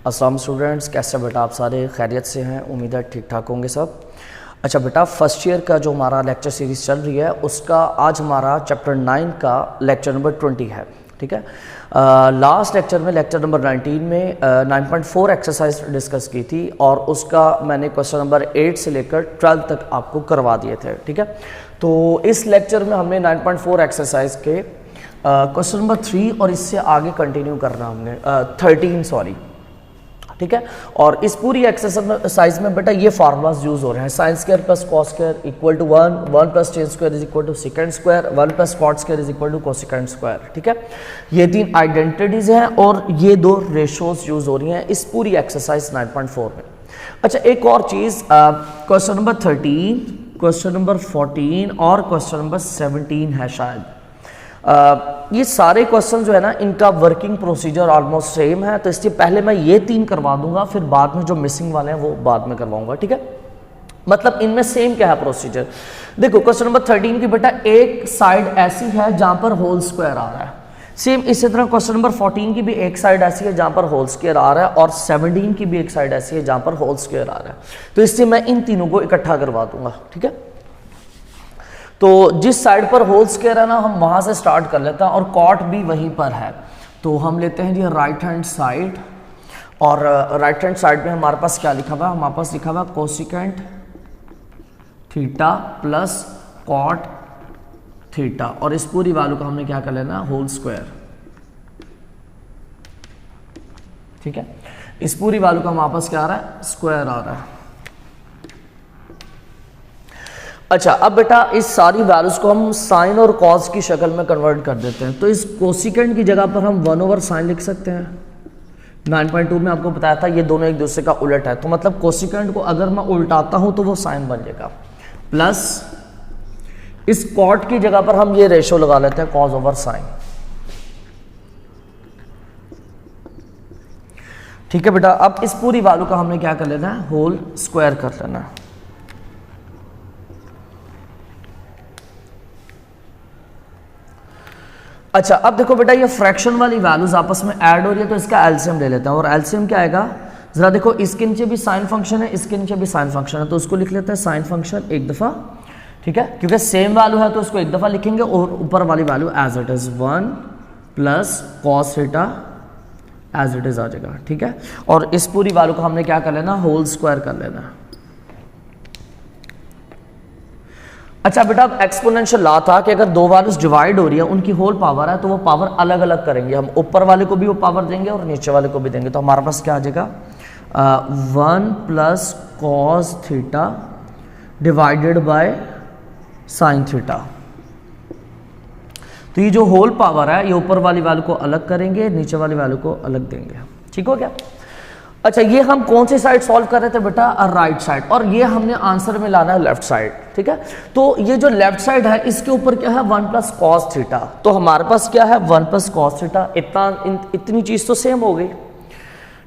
अस्सलाम स्टूडेंट्स, कैसे बेटा आप सारे खैरियत से हैं? उम्मीद है ठीक ठाक होंगे सब। अच्छा बेटा, फर्स्ट ईयर का जो हमारा लेक्चर सीरीज़ चल रही है उसका आज हमारा चैप्टर 9 का लेक्चर नंबर 20 है। ठीक है, लास्ट लेक्चर में लेक्चर नंबर 19 में 9.4 एक्सरसाइज डिस्कस की थी और उसका मैंने क्वेश्चन नंबर 8 से लेकर 12 तक आपको करवा दिए थे। ठीक है, तो इस लेक्चर में हमने 9.4 एक्सरसाइज के क्वेश्चन नंबर 3 और इससे आगे कंटिन्यू करना हमने 13 सॉरी। ठीक है, और इस पूरी एक्सरसाइज में बेटा ये फार्मूलाज यूज हो रहे हैं। Sine square plus cos square equal to 1, 1 plus tan square is equal to second square, 1 plus cot square is equal to cosecant square. ठीक है, ये तीन आइडेंटिटीज हैं और ये दो रेशोज यूज हो रही हैं इस पूरी एक्सरसाइज 9.4 में। अच्छा, एक और चीज, क्वेश्चन नंबर 13, क्वेश्चन नंबर 14 और क्वेश्चन नंबर 17 है शायद। ये सारे क्वेश्चन जो है ना, इनका वर्किंग प्रोसीजर ऑलमोस्ट सेम है, तो इसलिए पहले मैं ये 3 करवा दूंगा, फिर बाद में जो मिसिंग वाले हैं वो बाद में करवाऊंगा। ठीक है, मतलब इनमें सेम क्या है प्रोसीजर। देखो क्वेश्चन नंबर 13 की बेटा एक साइड ऐसी है जहां पर होल स्क्वायर आ रहा है। सेम इसी तरह क्वेश्चन नंबर 14 की भी एक साइड ऐसी है जहां पर होल स्क्वायर आ रहा है और 17 की भी एक साइड ऐसी है जहां पर होल स्क्वायर आ रहा है। तो इसलिए मैं इन तीनों को इकट्ठा करवा दूंगा। ठीक है, तो जिस साइड पर होल स्क्वायर है ना, हम वहां से स्टार्ट कर लेते हैं और कॉट भी वहीं पर है। तो हम लेते हैं जी राइट हैंड साइड, और राइट हैंड साइड में हमारे पास क्या लिखा हुआ है? हमारे पास लिखा हुआ है cosecant theta plus cot theta, और इस पूरी वैल्यू का हमने क्या कर लेना? Whole square. ठीक है, इस पूरी वैल्यू का हमारे पास क्या आ रहा है? स्क्वायर आ रहा है। अच्छा, अब बेटा इस सारी वैल्यूज को हम साइन और कॉस की शक्ल में कन्वर्ट कर देते हैं। तो इस कोसिकेंट की जगह पर हम 1/sin लिख सकते हैं। 9.2 में आपको बताया था ये दोनों एक दूसरे का उलट है, तो मतलब कोसिकेंट को अगर मैं उल्टाता हूं तो वो साइन बन जाएगा। प्लस इस कॉट की जगह पर हम ये रेशो लगा लेते हैं cos/sin। ठीक है बेटा, अब इस पूरी वैल्यू का हमने क्या कर लेना है? होल स्क्वायर कर लेना है। अच्छा, अब देखो बेटा ये फ्रैक्शन वाली वैल्यूज आपस में ऐड हो रही है, तो इसका एलसीएम ले लेते हैं। और एलसीएम क्या आएगा? जरा देखो, इसके नीचे भी साइन फंक्शन है, इसके नीचे भी साइन फंक्शन है, तो उसको लिख लेते हैं साइन फंक्शन एक दफा। ठीक है, क्योंकि सेम वैल्यू है तो उसको एक दफा लिखेंगे और ऊपर वाली value as it is 1 plus cos theta as it is आ जाएगा। ठीक है, और इस पूरी वैल्यू को हमने क्या कर लेना? होल स्क्वायर कर लेना। अच्छा बेटा, अब एक्सपोनेंशियल लॉ था कि अगर दो वैल्यूज डिवाइड हो रही है, उनकी होल पावर है, तो वो पावर अलग अलग करेंगे। हम ऊपर वाले को भी वो पावर देंगे और नीचे वाले को भी देंगे। तो हमारे पास क्या आ जाएगा? 1 plus cos theta divided by sine theta. तो ये जो होल पावर है, ये ऊपर वाली वैल्यू को अलग करेंगे, नीचे वाली वैल्यू को अलग देंगे। ठीक हो गया? अच्छा, ये हम कौन सी साइड सॉल्व कर रहे थे बेटा? राइट साइड, और ये हमने आंसर में लाना है लेफ्ट साइड। ठीक है, तो ये जो लेफ्ट साइड है इसके ऊपर क्या है? 1 प्लस कॉस थीटा। तो हमारे पास क्या है? 1 प्लस कॉस थीटा। इतनी चीज तो सेम हो गई।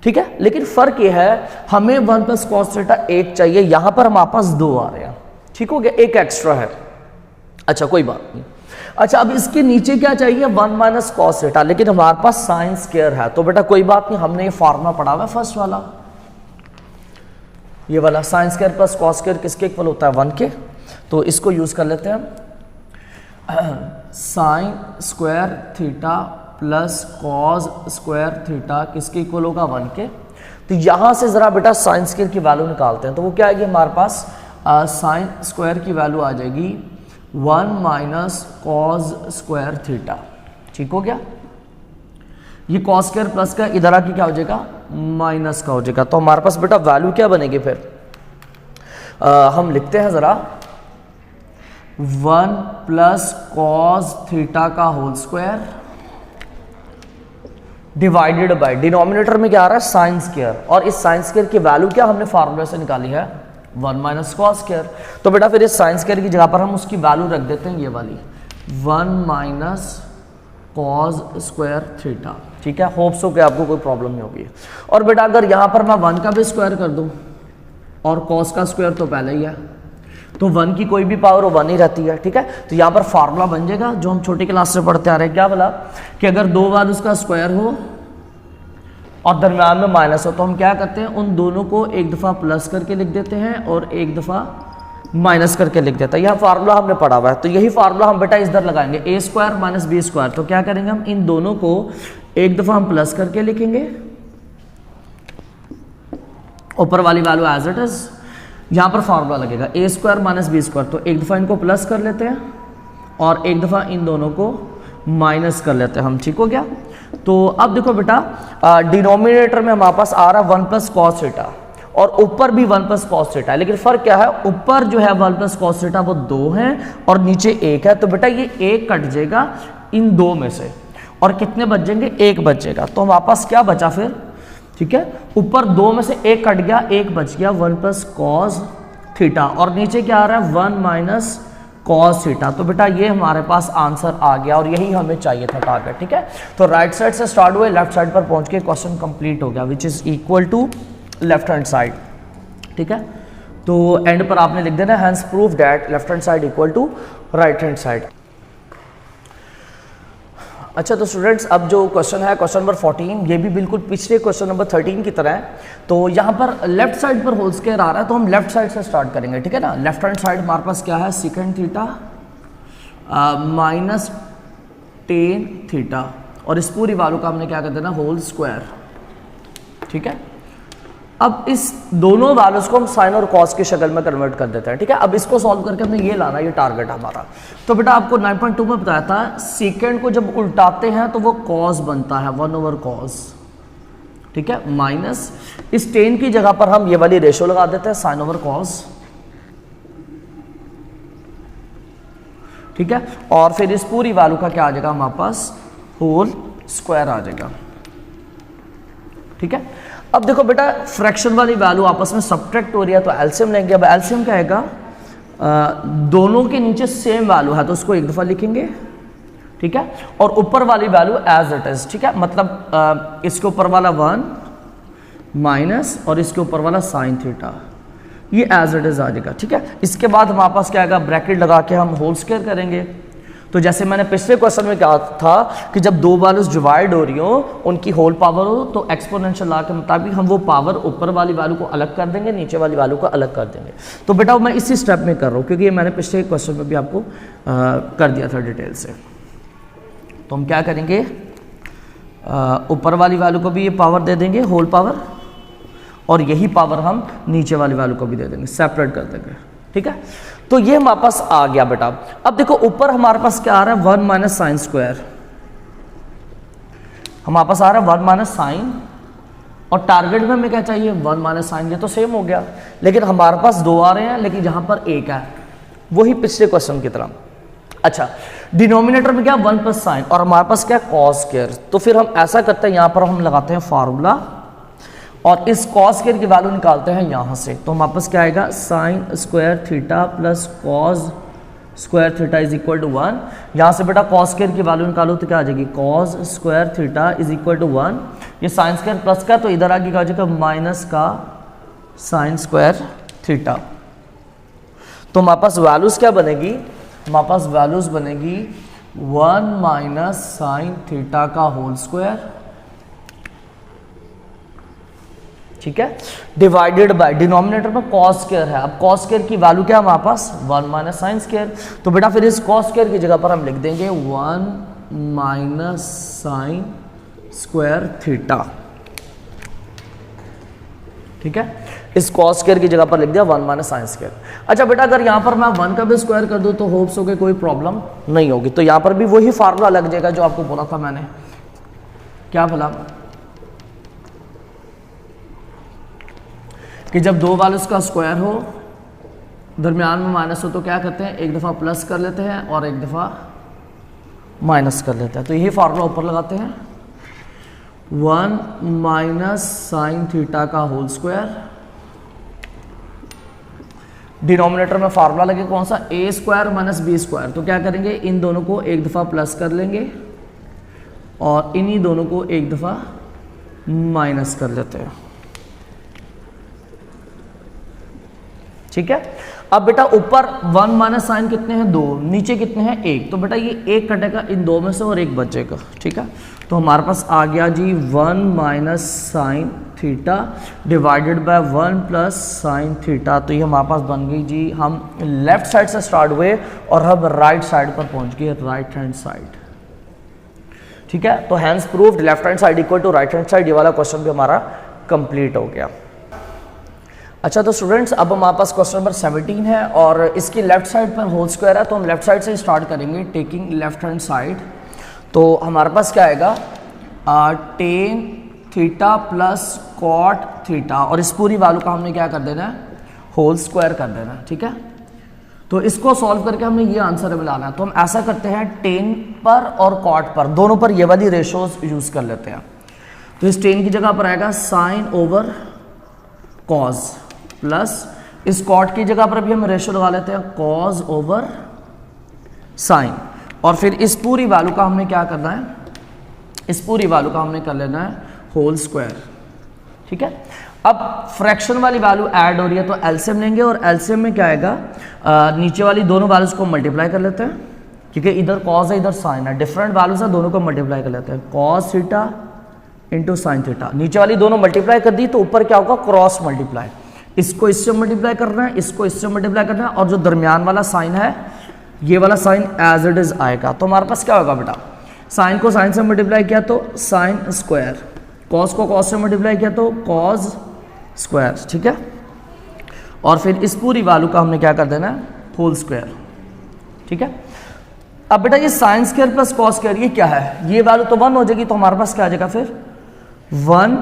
ठीक है, लेकिन फर्क ये है, हमें 1 प्लस कॉस थीटा 1 चाहिए, यहां पर हमारे पास 2 आ रहे हैं। ठीक हो गया, एक एक्स्ट्रा है। अच्छा, कोई बात नहीं। अच्छा, अब इसके नीचे क्या चाहिए? 1 माइनस कॉस थीटा, लेकिन हमारे पास साइन स्क्वायर है, तो बेटा कोई बात नहीं, हमने ये फार्मूला पढ़ा हुआ है फर्स्ट वाला, ये वाला sign square plus cos square किसके इक्वल होता है? 1 के। तो इसको यूज कर लेते हैं हम। Sign square theta plus cos square theta किसके इक्वल होगा? 1 के। तो यहां से जरा बेटा साइन स्क्वायर की वैल्यू निकालते हैं, तो वो क्या आएगी हमारे पास? साइन स्क्वायर की वैल्यू आ जाएगी 1 माइनस कॉस स्क्वायर थीटा। ठीक हो गया? ये कॉस स्क्वायर प्लस का इधर आके क्या हो जाएगा? माइनस का हो जाएगा। तो हमारे पास बेटा वैल्यू क्या बनेगी फिर? हम लिखते हैं जरा 1 प्लस कॉस थीटा का whole square divided by, denominator में क्या आ रहा है? साइन स्क्वायर, और इस साइन स्क्वायर की वैल्यू क्या हमने फार्मूले से निकाली है? 1 माइनस कॉस स्क्वायर। तो बेटा फिर इस साइन स्क्वायर की जगह पर हम उसकी वैल्यू रख देते हैं ये वाली 1 माइनस कॉस स्क्वायर थीटा। ठीक है, होप सो कि आपको कोई प्रॉब्लम नहीं होगी। और बेटा अगर यहां पर मैं 1 का भी स्क्वायर कर दूं, और कॉस का स्क्वायर तो पहले ही है, तो 1 की कोई भी पावर 1 ही रहती है। ठीक है, तो यहां पर फार्मूला बन जाएगा जो हम छोटी क्लास से पढ़ते आ रहे हैं। क्या बोला कि अगर 2 बार उसका स्क्वायर हो और दरम्यान में माइनस हो, तो हम क्या करते हैं उन दोनों को एक दफ़ा प्लस करके लिख देते हैं और एक दफ़ा माइनस करके लिख देता है। यह फार्मूला हमने पढ़ा हुआ है, तो यही फार्मूला हम बेटा इधर लगाएंगे, ए स्क्वायर माइनस बी स्क्वायर। तो क्या करेंगे हम इन दोनों को एक दफ़ा हम प्लस करके लिखेंगे, ऊपर वाली वैल्यू एज इट इज, यहाँ पर फार्मूला लगेगा ए स्क्वायर माइनस बी स्क्वायर। तो एक दफ़ा इनको प्लस कर लेते हैं और एक दफ़ा इन दोनों को माइनस कर लेते हैं हम, ठीक हो गया। तो अब देखो बेटा डिनोमिनेटर में हमारे पास आ रहा है 1 प्लस कॉस थीटा और ऊपर भी 1 प्लस कॉस थीटा है, लेकिन फ़र्क क्या है, ऊपर जो है 1 प्लस कॉस थीटा वो 2 है और नीचे 1 है। तो बेटा ये 1 कट जाएगा इन दो में से और कितने बच जाएंगे, 1 बच जाएगा। तो हमारे पास क्या बचा फिर, ठीक है, ऊपर 2 में से 1 कट गया, 1 बच गया 1 प्लस कॉस थीटा और नीचे क्या आ रहा है 1 माइनस कॉस थीटा। तो बेटा ये हमारे पास आंसर आ गया और यही हमें चाहिए था टारगेट, ठीक है। तो राइट साइड से स्टार्ट हुए, लेफ्ट साइड पर पहुंच के क्वेश्चन कंप्लीट हो गया, which is equal to left hand side, ठीक है। तो एंड पर आपने लिख देना hence proof that left hand side equal to right hand side. अच्छा तो स्टूडेंट्स अब जो क्वेश्चन है क्वेश्चन नंबर 14, ये भी बिल्कुल पिछले क्वेश्चन नंबर 13 की तरह है। तो यहाँ पर लेफ्ट साइड पर होल स्क्वायर आ रहा है, तो हम लेफ्ट साइड से स्टार्ट करेंगे, ठीक है ना। लेफ्ट हैंड साइड हमारे पास क्या है, second theta minus tan theta और इस पूरी वैल्यू का हमने क्या कर देना होल स्क्वायर, ठीक है। अब इस दोनों वैल्यूज को हम साइन और कॉस की शक्ल में कन्वर्ट कर देते हैं, ठीक है। अब इसको सॉल्व करके हमने ये लाना, ये टारगेट हमारा। तो बेटा आपको 9.2 में बताया था सेकंड को जब उल्टाते हैं तो वो कॉस बनता है 1 ओवर कॉस, ठीक है, माइनस इस टेन की जगह पर हम ये वाली रेशो लगा देते हैं साइन ओवर कॉस, ठीक है। और फिर इस पूरी वैल्यू का क्या आ जाएगा हमारे पास होल स्क्वायर आ जाएगा, ठीक है। अब देखो बेटा फ्रैक्शन वाली वैल्यू आपस में सब्ट्रैक्ट हो रही है तो एलसीएम लेंगे। अब एलसीएम क्या आएगा, दोनों के नीचे सेम वैल्यू है तो उसको एक दफ़ा लिखेंगे, ठीक है, और ऊपर वाली वैल्यू एज इट इज, ठीक है। मतलब इसके ऊपर वाला 1 माइनस और इसके ऊपर वाला साइन थीटा, ये एज इट इज आ जाएगा, ठीक है। इसके बाद हमारे पास क्या आएगा, ब्रैकेट लगा के हम होल स्क्वायर करेंगे। तो जैसे मैंने पिछले क्वेश्चन में कहा था कि जब दो वैल्यूज डिवाइड हो रही हो उनकी होल पावर हो तो एक्सपोनेंशियल लॉ के मुताबिक हम वो पावर ऊपर वाली वैल्यू को अलग कर देंगे, नीचे वाली वैल्यू को अलग कर देंगे। तो बेटा मैं इसी स्टेप में कर रहा हूँ क्योंकि ये मैंने पिछले क्वेश्चन में भी आपको कर दिया था डिटेल से। तो हम क्या करेंगे, ऊपर वाली वैल्यू को भी ये पावर दे देंगे होल पावर और यही पावर हम नीचे वाली वैल्यू को भी दे देंगे, सेपरेट कर देंगे, ठीक है। तो ये हमारे पास आ गया बेटा। अब देखो ऊपर हमारे पास क्या आ रहा है 1 माइनस साइन स्क्वायर, हमारे पास आ रहा है 1 माइनस साइन और टारगेट में हमें क्या चाहिए 1 माइनस साइन, ये तो सेम हो गया, लेकिन हमारे पास 2 आ रहे हैं लेकिन यहाँ पर 1 है, वही पिछले क्वेश्चन की तरह। अच्छा डिनोमिनेटर में क्या 1 प्लस साइन और हमारे पास क्या कॉस स्क्वायर। तो फिर हम ऐसा करते हैं, यहाँ पर हम लगाते हैं फार्मूला और इस कॉस स्क्वायर की वैल्यू निकालते हैं यहाँ से। तो हमारे पास क्या आएगा sine square theta plus cos square theta is equal to 1। यहाँ से बेटा कॉस स्क्वायर की वैल्यू निकालो तो क्या आ जाएगी cos square theta is equal to 1। ये साइन स्क्वायर प्लस का तो इधर आगे क्या आ जाएगा माइनस का साइन स्क्वायर थीटा। तो हमारे पास वैल्यूज क्या बनेगी, हमारे पास वैल्यूज बनेगी 1 माइनस साइन थीटा का होल स्क्वायर, ठीक है, डिवाइडेड बाय डिनोमिनेटर में कॉस स्क्वायर है। अब कॉस स्क्वायर की वैल्यू क्या है हमारे पास 1 माइनस साइन स्क्वायर। तो बेटा फिर इस कॉस स्क्वायर की जगह पर हम लिख देंगे 1 माइनस साइन स्क्वायर थीटा, ठीक है। इस कॉस स्क्वायर की जगह पर लिख दिया 1 माइनस साइन स्क्वायर। अच्छा बेटा अगर यहाँ पर मैं 1 का भी स्क्वायर कर दूँ तो होप्स हो के कोई प्रॉब्लम नहीं होगी। तो यहाँ पर भी वही फार्मूला लग जाएगा जो आपको बोला था मैंने, क्या बोला कि जब दो वैल्यूज का स्क्वायर हो दरमियान में माइनस हो तो क्या करते हैं एक दफ़ा प्लस कर लेते हैं और एक दफ़ा माइनस कर लेते हैं। तो यही फार्मूला ऊपर लगाते हैं 1 माइनस साइन थीटा का होल स्क्वायर, डिनोमिनेटर में फार्मूला लगे कौन सा ए स्क्वायर माइनस बी स्क्वायर। तो क्या करेंगे इन दोनों को एक दफ़ा प्लस कर लेंगे और इन्हीं दोनों को एक दफ़ा माइनस कर लेते हैं, ठीक है। अब बेटा ऊपर 1 माइनस साइन कितने हैं 2, नीचे कितने हैं 1, तो बेटा ये 1 कटेगा इन दो में से और 1 बचेगा, ठीक है। तो हमारे पास आ गया जी 1 minus sine theta divided by 1 plus sine theta. तो ये हमारे पास बन गई जी, हम लेफ्ट साइड से स्टार्ट हुए और हम राइट साइड पर पहुंच गए, राइट हैंड साइड, ठीक है। तो hence proved left hand side equal to right hand side, ये वाला क्वेश्चन भी हमारा कंप्लीट हो गया। अच्छा तो स्टूडेंट्स अब हमारे पास क्वेश्चन नंबर 17 है और इसकी लेफ्ट साइड पर होल स्क्वायर है, तो हम लेफ्ट साइड से स्टार्ट करेंगे, टेकिंग लेफ्ट हैंड साइड। तो हमारे पास क्या आएगा, tan theta plus cot theta, और इस पूरी वैल्यू का हमने क्या कर देना है, होल स्क्वायर कर देना है, ठीक है। तो इसको सॉल्व करके हमें ये आंसर मिलाना है। तो हम ऐसा करते हैं, टेन पर और कॉट पर दोनों पर ये वाली रेशोज यूज कर लेते हैं। तो इस टेन की जगह पर आएगा साइन ओवर कॉज, प्लस इस कॉट की जगह पर भी हम रेशो लगा लेते हैं, कॉज ओवर साइन, और फिर इस पूरी वैल्यू का हमने क्या करना है, इस पूरी वैल्यू का हमने कर लेना है होल स्क्वायर, ठीक है। अब फ्रैक्शन वाली वैल्यू ऐड हो रही है तो एलसीएम लेंगे, और एलसीएम में क्या आएगा, नीचे वाली दोनों वैल्यूज को मल्टीप्लाई कर लेते हैं, क्योंकि इधर कॉज है इधर साइन है, डिफरेंट वैल्यूज है, दोनों को मल्टीप्लाई कर लेते हैं, cos theta into sine theta. नीचे वाली दोनों मल्टीप्लाई कर दी तो ऊपर क्या होगा, क्रॉस मल्टीप्लाई, इसको इससे मल्टीप्लाई करना है, इसको इससे मल्टीप्लाई करना है, और जो दरमियान वाला साइन है ये वाला साइन एज इट इज आएगा। तो हमारे पास क्या होगा बेटा, साइन को साइन से मल्टीप्लाई किया तो साइन स्क्वायर, कॉस को कॉस से मल्टीप्लाई किया तो कॉस स्क्वायर, ठीक है। और फिर इस पूरी वैल्यू का हमने क्या कर देना है, होल स्क्वायर, ठीक है। अब बेटा ये sign square plus cos square ये क्या है, ये वैल्यू तो 1 हो जाएगी, तो हमारे पास क्या आ जाएगा फिर 1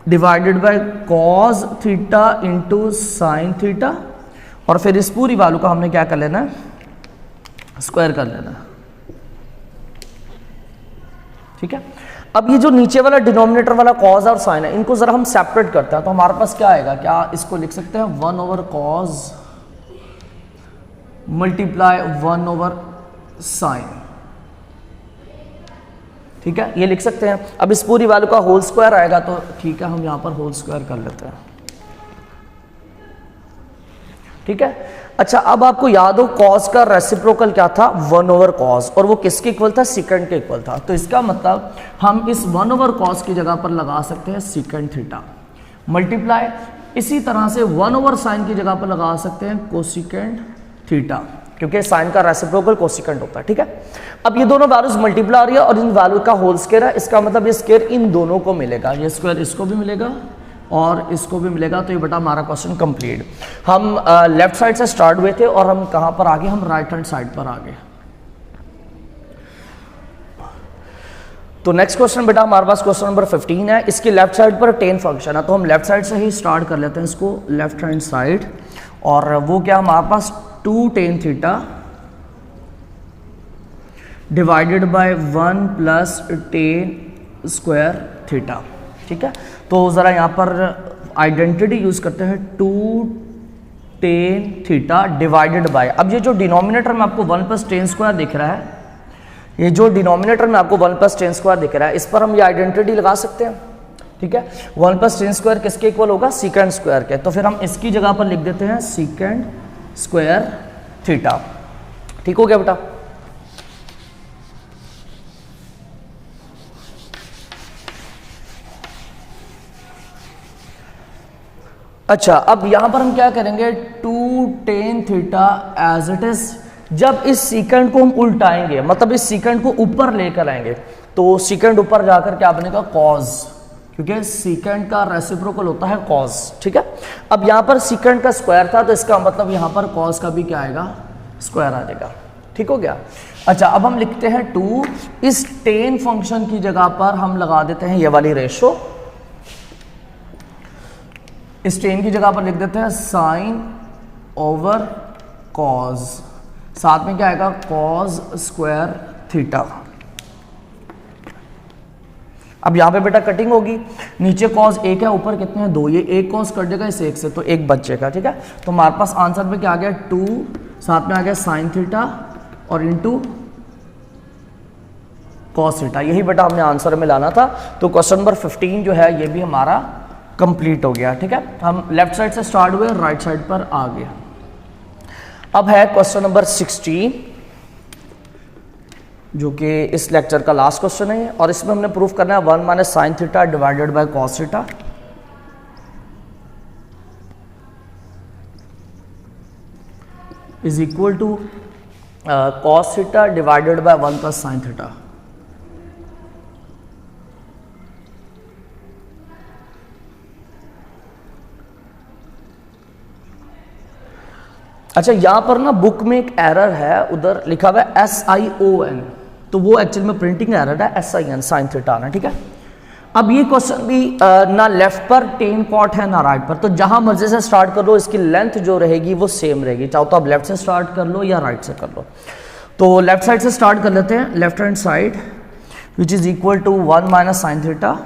divided by cos theta into sine theta, और फिर इस पूरी वैल्यू का हमने क्या कर लेना है, स्क्वायर कर लेना, ठीक है। अब ये जो नीचे वाला डिनोमिनेटर वाला कॉस और साइन है, इनको जरा हम सेपरेट करते हैं, तो हमारे पास क्या आएगा, क्या इसको लिख सकते हैं 1 over cos multiply 1 over sine, ठीक है, ये लिख सकते हैं। अब इस पूरी वैल्यू का होल स्क्वायर आएगा तो ठीक है, हम यहां पर होल स्क्वायर कर लेते हैं, ठीक है। अच्छा अब आपको याद हो कॉस का रेसिप्रोकल क्या था, 1 ओवर कॉस, और वो किसके इक्वल था, सीकेंट के इक्वल था। तो इसका मतलब हम इस 1 ओवर कॉस की जगह पर लगा सकते हैं सीकेंट थीटा, मल्टीप्लाई इसी तरह से 1 ओवर साइन की जगह पर लगा सकते हैं कोसिकेंट थीटा, क्योंकि साइन का रेसिप्रोकल कोसिकेंट होता है, ठीक है। अब ये दोनों वैल्यूज मल्टीप्लाई आ रही है और इन वैल्यू का होल स्क्वायर है, इसका मतलब ये स्क्वायर इन दोनों को मिलेगा, ये स्क्वायर इसको भी मिलेगा और इसको भी मिलेगा। तो ये बेटा हमारा क्वेश्चन कंप्लीट। हम लेफ्ट साइड से स्टार्ट हुए थे और हम कहां पर आ गए, हम राइट हैंड साइड पर आ गए। तो नेक्स्ट क्वेश्चन बेटा हमारे पास क्वेश्चन नंबर 15 है, इसकी लेफ्ट साइड पर टेन फंक्शन है, तो हम लेफ्ट साइड से ही स्टार्ट कर लेते हैं इसको, लेफ्ट हैंड साइड, और वो क्या हमारे पास 2 tan theta divided by 1 plus tan square theta, ठीक है। तो ज़रा यहाँ पर आइडेंटिटी यूज करते हैं, 2 टेन थीटा डिवाइडेड बाय, अब ये जो डिनोमिनेटर में आपको 1 प्लस टेन स्क्वायर दिख रहा है, ये जो डिनोमिनेटर में आपको 1 प्लस टेन स्क्वायर दिख रहा है, इस पर हम ये आइडेंटिटी लगा सकते हैं, ठीक है। 1 प्लस टेन स्क्वायर किसके इक्वल होगा, सीकेंट स्क्वायर के, तो फिर हम इसकी जगह पर लिख देते हैं सीकेंट स्क्वायर थीटा, ठीक हो गया बेटा। अच्छा अब यहां पर हम क्या करेंगे, 2 tan theta as it is, जब इस सीकेंट को हम उल्टाएंगे, मतलब इस सीकेंट को ऊपर लेकर आएंगे, तो सीकेंट ऊपर जाकर क्या बनेगा, कॉज, क्योंकि सीकेंट का रेसिप्रोकल होता है कॉज, ठीक है। अब यहां पर सीकेंट का स्क्वायर था, तो इसका मतलब यहां पर कॉज का भी क्या आएगा, स्क्वायर आ जाएगा, ठीक हो गया। अच्छा अब हम लिखते हैं 2, इस टेन फंक्शन की जगह पर हम लगा देते हैं ये वाली रेशो, इस टेन की जगह पर लिख देते हैं साइन ओवर कॉज, साथ में क्या आएगा, कॉज स्क्वायर थीटा। अब यहां पे बेटा कटिंग होगी, नीचे कॉज 1 है, ऊपर कितने हैं 2, ये 1 कॉज कट जाएगा इस 1 से, तो 1 बचेगा, ठीक है। तो हमारे पास आंसर में क्या आ गया, 2, साथ में आ गया साइन थीटा और इंटू कॉस थीटा, यही बेटा हमने आंसर में लाना था। तो क्वेश्चन नंबर 15 जो है ये भी हमारा कंप्लीट हो गया, ठीक है। हम लेफ्ट साइड से स्टार्ट हुए, राइट साइड पर आ गए। अब है क्वेश्चन नंबर 16, जो कि इस लेक्चर का लास्ट क्वेश्चन है, और इसमें हमने प्रूफ करना है 1 minus sine theta divided by cos theta is equal to cos theta divided by 1 plus sine theta. अच्छा, यहां पर ना बुक में एक एरर है, उधर लिखा हुआ है SION, तो वो एक्चुअल में प्रिंटिंग एरर है, SIN साइन थीटा ना, ठीक है। अब ये क्वेश्चन भी ना लेफ्ट पर टेन कॉट है ना राइट पर, तो जहां मर्जी से स्टार्ट कर लो, इसकी लेंथ जो रहेगी वो सेम रहेगी, चाहो तो आप लेफ्ट से स्टार्ट कर लो या राइट से कर लो। तो लेफ्ट साइड से स्टार्ट कर लेते हैं, left hand side which is equal to 1 minus sine theta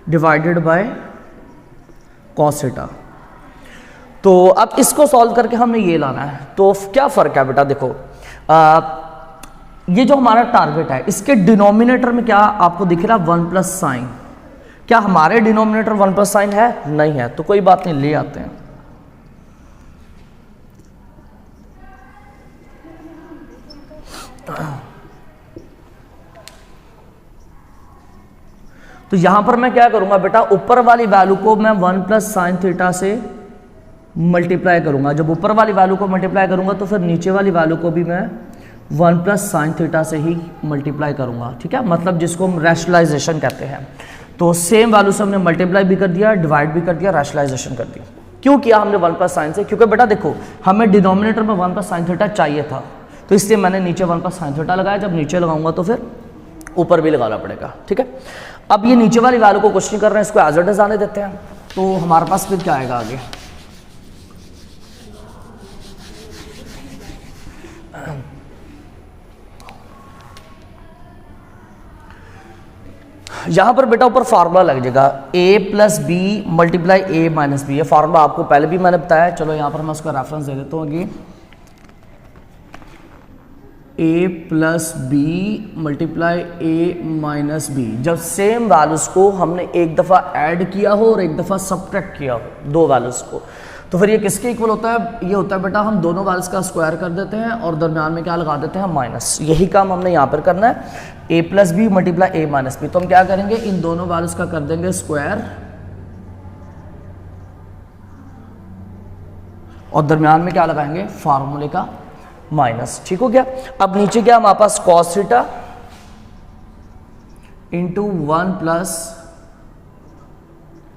divided by cos theta. तो अब इसको सॉल्व करके हमने ये लाना है, तो क्या फर्क है बेटा, देखो ये जो हमारा टारगेट है, इसके डिनोमिनेटर में क्या आपको दिख रहा है 1 प्लस साइन, क्या हमारे डिनोमिनेटर 1 प्लस साइन है? नहीं है, तो कोई बात नहीं, ले आते हैं। तो यहां पर मैं क्या करूंगा बेटा, ऊपर वाली वैल्यू को मैं 1 प्लस साइन थीटा से मल्टीप्लाई करूंगा। जब ऊपर वाली वैल्यू को मल्टीप्लाई करूंगा तो फिर नीचे वाली वैल्यू को भी मैं 1 प्लस साइन थीटा से ही मल्टीप्लाई करूंगा, ठीक है, मतलब जिसको हम रैशनलाइजेशन कहते हैं। तो सेम वैल्यू से हमने मल्टीप्लाई भी कर दिया, डिवाइड भी कर दिया, रैशनलाइजेशन कर दिया। क्यों किया हमने 1 प्लस साइन से? क्योंकि बेटा देखो, हमें डिनोमिनेटर में 1 प्लस साइन थीटा चाहिए था, तो इसलिए मैंने नीचे 1 प्लस साइन थीटा लगाया। जब नीचे लगाऊंगा तो फिर ऊपर भी लगाना पड़ेगा, ठीक है। अब ये नीचे वाली वैल्यू को कुछ नहीं कर रहे हैं, इसको एज इट इज आने देते हैं। तो हमारे पास फिर क्या आएगा आगे, यहां पर बेटा ऊपर फार्मूला लग जाएगा a plus B multiply a minus B. ये फार्मूला आपको पहले भी मैंने बताया, चलो यहां पर मैं उसका रेफरेंस दे देता हूँ कि a plus B multiply a minus B. जब सेम वैल्यूज को हमने एक दफ़ा ऐड किया हो और एक दफ़ा सब्ट्रैक्ट किया हो, दो वैल्यूज को, तो फिर ये किसके इक्वल होता है? ये होता है बेटा, हम दोनों वैल्यूज का स्क्वायर कर देते हैं और दरम्यान में क्या लगा देते हैं? माइनस। यही काम हमने यहाँ पर करना है, a plus B multiply a minus B. तो हम क्या करेंगे, इन दोनों वैल्यूज का कर देंगे स्क्वायर और दरम्यान में क्या लगाएंगे? फार्मूले का माइनस। ठीक हो गया। अब नीचे क्या हमारे पास? Cos theta into 1 plus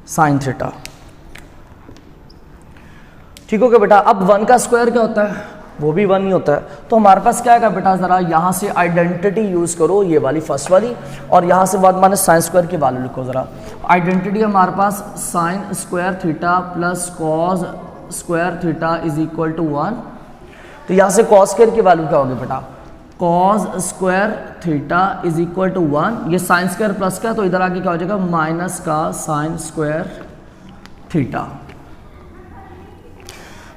sine theta. ठीक हो गया बेटा। अब 1 का स्क्वायर क्या होता है? वो भी 1 ही होता है। तो हमारे पास क्या है बेटा, जरा यहां से आइडेंटिटी यूज करो, ये वाली फर्स्ट वाली, और यहां से 1 माइनस साइन स्क्वायर की वैल्यू लिखो। जरा आइडेंटिटी हमारे पास sine square theta plus cos square theta is equal to 1। तो यहां से कॉस स्क्वायर की वैल्यू क्या होगी बेटा? Cos square theta is equal to 1। ये साइन स्क्वायर प्लस का, तो इधर आके क्या हो जाएगा? माइनस का साइन स्क्वायर थीटा।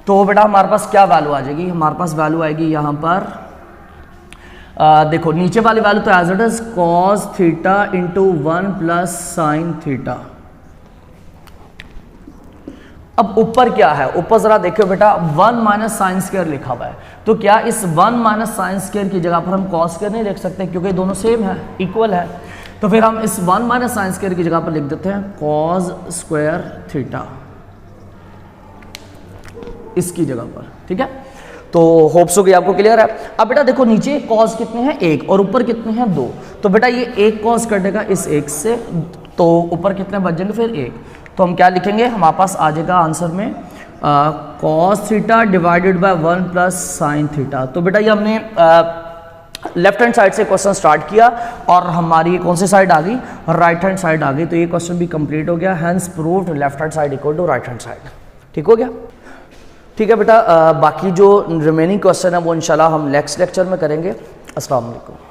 तो बेटा हमारे पास क्या वैल्यू आ जाएगी? हमारे पास वैल्यू आएगी यहां पर देखो, नीचे वाली वैल्यू तो as it is cos theta into 1 plus sine theta. अब ऊपर क्या है? ऊपर जरा देखो बेटा, 1 माइनस साइन स्क्वायर लिखा हुआ है। तो क्या इस 1 माइनस साइन स्क्वायर की जगह पर हम कॉस स्क्वायर नहीं लिख सकते? क्योंकि दोनों सेम है, इक्वल है। तो फिर हम इस 1 माइनस साइन स्क्वायर की जगह पर लिख देते हैं कॉस स्क्वायर थीटा इसकी जगह पर। ठीक है, तो होप्स हो गई आपको क्लियर है। अब बेटा देखो, नीचे कॉस कितने हैं? 1, और ऊपर कितने हैं? 2। तो बेटा ये 1 कॉस कटेगा इस 1 से, तो ऊपर कितने बच जाएंगे? फिर 1। तो हम क्या लिखेंगे? हमारे पास आ जाएगा आंसर में cos theta divided by 1 plus sine theta. तो बेटा ये हमने लेफ्ट हैंड साइड से क्वेश्चन स्टार्ट किया और हमारी कौन सी साइड आ गई? राइट हैंड साइड आ गई। तो ये क्वेश्चन भी कंप्लीट हो गया। Hence proved left hand side equal to right hand side. ठीक हो गया। ठीक है बेटा, बाकी जो रिमेनिंग क्वेश्चन है वो इंशाल्लाह हम नेक्स्ट लेक्चर में करेंगे। अस्सलाम वालेकुम।